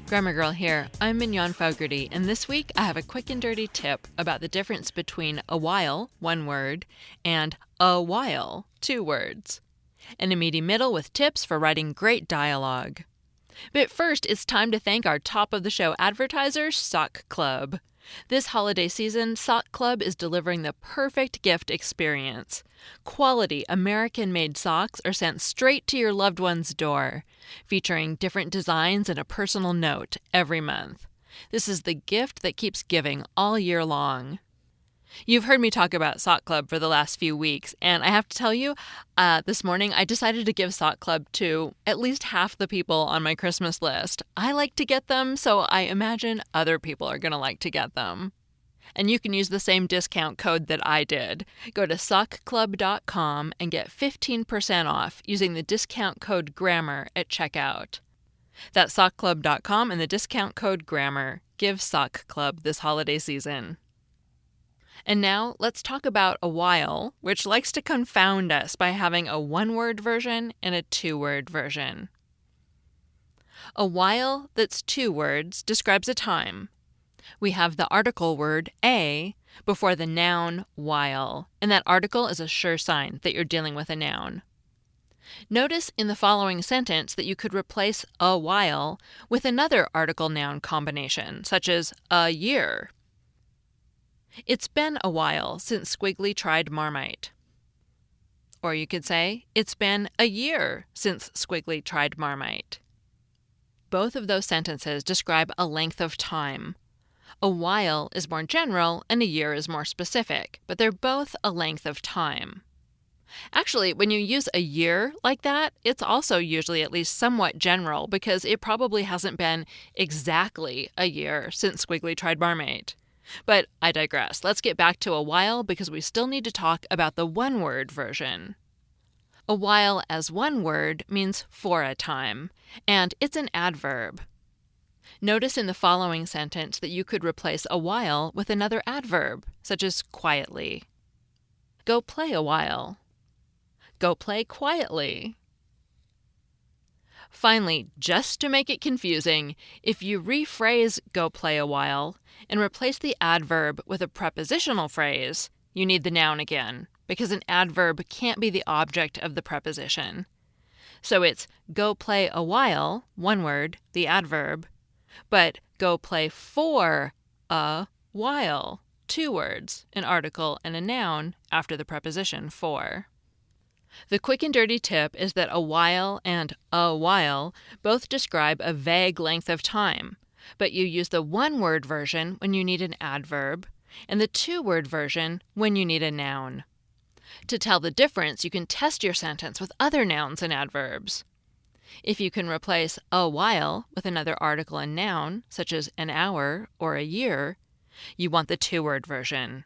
Grammar Girl here. I'm Mignon Fogarty, and this week I have a quick and dirty tip about the difference between a while, one word, and a while, two words. And a meaty middle with tips for writing great dialogue. But first, it's time to thank our top-of-the-show advertiser, Sock Club. This holiday season, Sock Club is delivering the perfect gift experience. Quality American-made socks are sent straight to your loved one's door, featuring different designs and a personal note every month. This is the gift that keeps giving all year long. You've heard me talk about Sock Club for the last few weeks, and I have to tell you, this morning I decided to give Sock Club to at least half the people on my Christmas list. I like to get them, so I imagine other people are going to like to get them. And you can use the same discount code that I did. Go to sockclub.com and get 15% off using the discount code GRAMMAR at checkout. That's sockclub.com and the discount code GRAMMAR. Give Sock Club this holiday season. And now, let's talk about Awhile, which likes to confound us by having a one-word version and a two-word version. A while that's two words describes a time. We have the article word a before the noun while, and that article is a sure sign that you're dealing with a noun. Notice in the following sentence that you could replace a while with another article-noun combination, such as a year. It's been a while since Squiggly tried Marmite. Or you could say, it's been a year since Squiggly tried Marmite. Both of those sentences describe a length of time. A while is more general and a year is more specific, but they're both a length of time. Actually, when you use a year like that, it's also usually at least somewhat general because it probably hasn't been exactly a year since Squiggly tried Marmite. But I digress. Let's get back to a while because we still need to talk about the one-word version. A while as one word means for a time, and it's an adverb. Notice in the following sentence that you could replace a while with another adverb, such as quietly. Go play a while. Go play quietly. Finally, just to make it confusing, if you rephrase go play a while and replace the adverb with a prepositional phrase, you need the noun again, because an adverb can't be the object of the preposition. So it's go play a while, one word, the adverb, but go play for a while, two words, an article and a noun after the preposition for. The quick and dirty tip is that a while and a while both describe a vague length of time, but you use the one-word version when you need an adverb and the two-word version when you need a noun. To tell the difference, you can test your sentence with other nouns and adverbs. If you can replace a while with another article and noun, such as an hour or a year, you want the two-word version.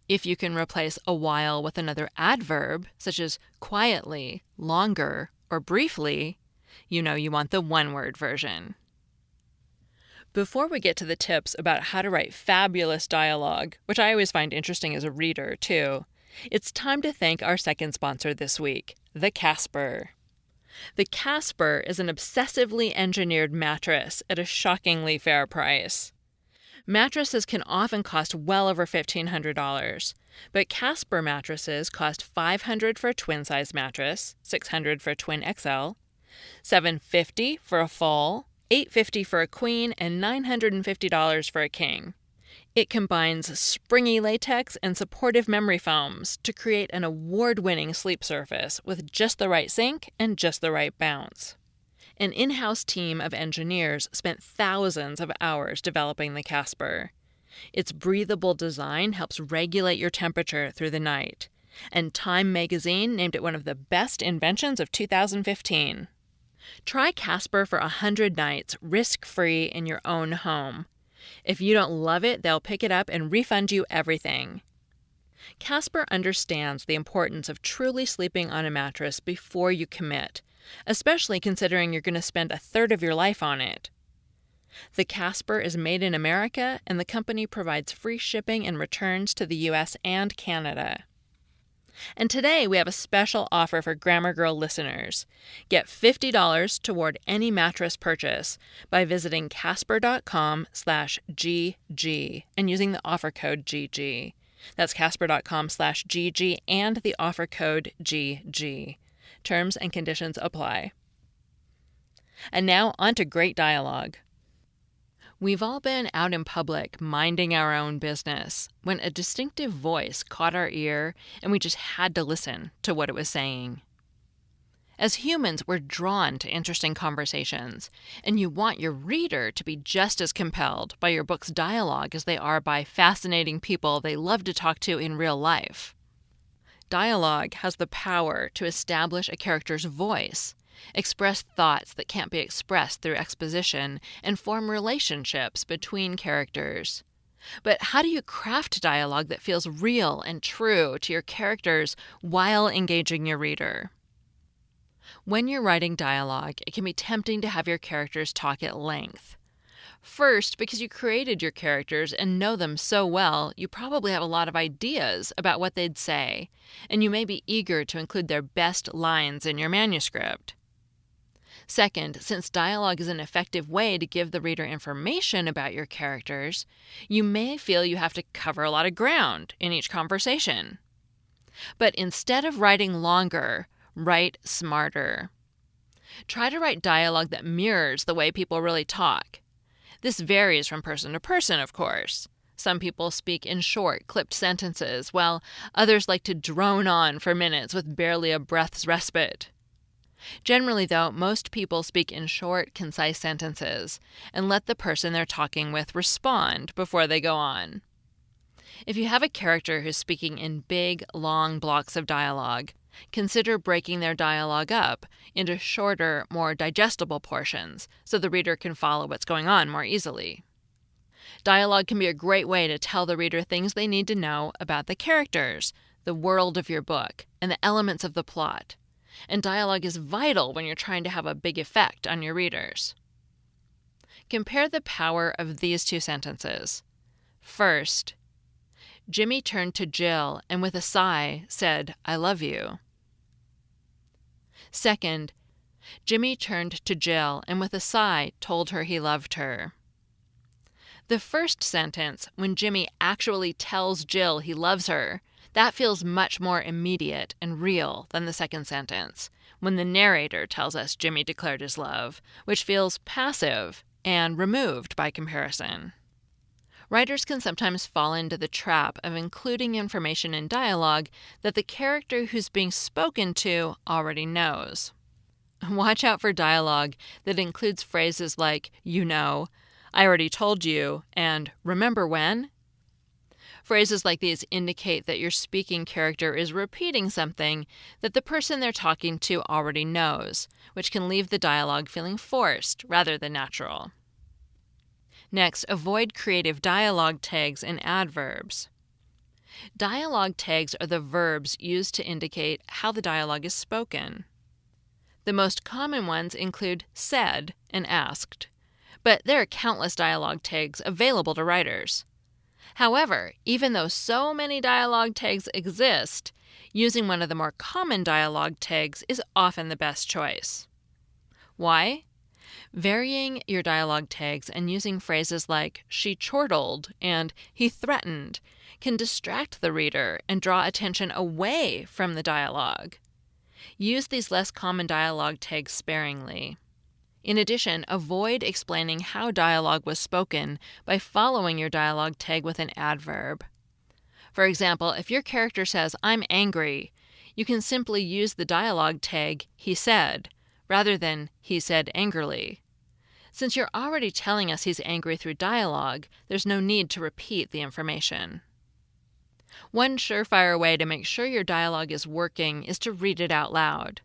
If you can replace a while with another adverb, such as quietly, longer, or briefly, you know you want the one-word version. Before we get to the tips about how to write fabulous dialogue, which I always find interesting as a reader, too, it's time to thank our second sponsor this week, the Casper. The Casper is an obsessively engineered mattress at a shockingly fair price. Mattresses can often cost well over $1,500, but Casper mattresses cost $500 for a twin-size mattress, $600 for a twin XL, $750 for a full, $850 for a queen, and $950 for a king. It combines springy latex and supportive memory foams to create an award-winning sleep surface with just the right sink and just the right bounce. An in-house team of engineers spent thousands of hours developing the Casper. Its breathable design helps regulate your temperature through the night, and Time magazine named it one of the best inventions of 2015. Try Casper for 100 nights, risk-free in your own home. If you don't love it, they'll pick it up and refund you everything. Casper understands the importance of truly sleeping on a mattress before you commit, especially considering you're going to spend a third of your life on it. The Casper is made in America, and the company provides free shipping and returns to the U.S. and Canada. And today we have a special offer for Grammar Girl listeners. Get $50 toward any mattress purchase by visiting casper.com/GG and using the offer code GG. That's casper.com/GG and the offer code GG. Terms and conditions apply. And now on to great dialogue. We've all been out in public minding our own business when a distinctive voice caught our ear and we just had to listen to what it was saying. As humans, we're drawn to interesting conversations, and you want your reader to be just as compelled by your book's dialogue as they are by fascinating people they love to talk to in real life. Dialogue has the power to establish a character's voice, express thoughts that can't be expressed through exposition, and form relationships between characters. But how do you craft dialogue that feels real and true to your characters while engaging your reader? When you're writing dialogue, it can be tempting to have your characters talk at length. First, because you created your characters and know them so well, you probably have a lot of ideas about what they'd say, and you may be eager to include their best lines in your manuscript. Second, since dialogue is an effective way to give the reader information about your characters, you may feel you have to cover a lot of ground in each conversation. But instead of writing longer, write smarter. Try to write dialogue that mirrors the way people really talk. This varies from person to person, of course. Some people speak in short, clipped sentences, while others like to drone on for minutes with barely a breath's respite. Generally, though, most people speak in short, concise sentences and let the person they're talking with respond before they go on. If you have a character who's speaking in big, long blocks of dialogue, consider breaking their dialogue up into shorter, more digestible portions so the reader can follow what's going on more easily. Dialogue can be a great way to tell the reader things they need to know about the characters, the world of your book, and the elements of the plot. And dialogue is vital when you're trying to have a big effect on your readers. Compare the power of these two sentences. First, Jimmy turned to Jill and with a sigh said, "I love you." Second, Jimmy turned to Jill and with a sigh told her he loved her. The first sentence, when Jimmy actually tells Jill he loves her, that feels much more immediate and real than the second sentence, when the narrator tells us Jimmy declared his love, which feels passive and removed by comparison. Writers can sometimes fall into the trap of including information in dialogue that the character who's being spoken to already knows. Watch out for dialogue that includes phrases like, "you know," "I already told you," and "remember when?" Phrases like these indicate that your speaking character is repeating something that the person they're talking to already knows, which can leave the dialogue feeling forced rather than natural. Next, avoid creative dialogue tags and adverbs. Dialogue tags are the verbs used to indicate how the dialogue is spoken. The most common ones include said and asked, but there are countless dialogue tags available to writers. However, even though so many dialogue tags exist, using one of the more common dialogue tags is often the best choice. Why? Varying your dialogue tags and using phrases like "she chortled" and "he threatened" can distract the reader and draw attention away from the dialogue. Use these less common dialogue tags sparingly. In addition, avoid explaining how dialogue was spoken by following your dialogue tag with an adverb. For example, if your character says, "I'm angry," you can simply use the dialogue tag, "he said," rather than "he said angrily." Since you're already telling us he's angry through dialogue, there's no need to repeat the information. One surefire way to make sure your dialogue is working is to read it out loud.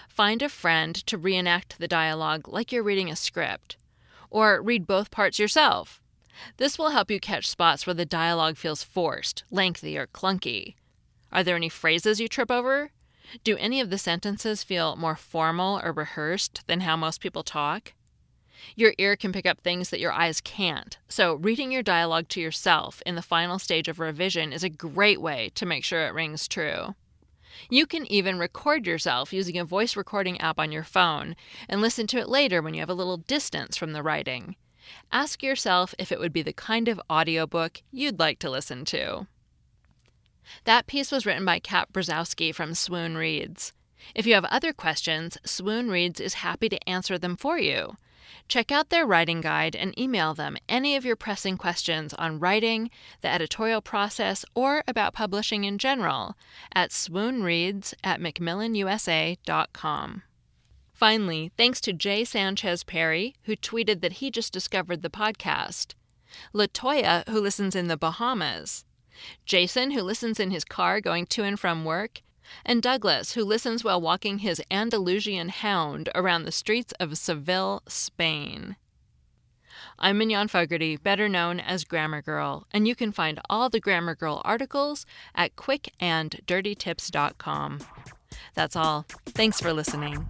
Find a friend to reenact the dialogue like you're reading a script, or read both parts yourself. This will help you catch spots where the dialogue feels forced, lengthy, or clunky. Are there any phrases you trip over? Do any of the sentences feel more formal or rehearsed than how most people talk? Your ear can pick up things that your eyes can't, so reading your dialogue to yourself in the final stage of revision is a great way to make sure it rings true. You can even record yourself using a voice recording app on your phone and listen to it later when you have a little distance from the writing. Ask yourself if it would be the kind of audiobook you'd like to listen to. That piece was written by Kat Brzezowski from Swoon Reads. If you have other questions, Swoon Reads is happy to answer them for you. Check out their writing guide and email them any of your pressing questions on writing, the editorial process, or about publishing in general at swoonreads@macmillanusa.com. Finally, thanks to Jay Sanchez Perry, who tweeted that he just discovered the podcast, Latoya, who listens in the Bahamas, Jason, who listens in his car going to and from work, and Douglas, who listens while walking his Andalusian hound around the streets of Seville, Spain. I'm Mignon Fogarty, better known as Grammar Girl, and you can find all the Grammar Girl articles at quickanddirtytips.com. That's all. Thanks for listening.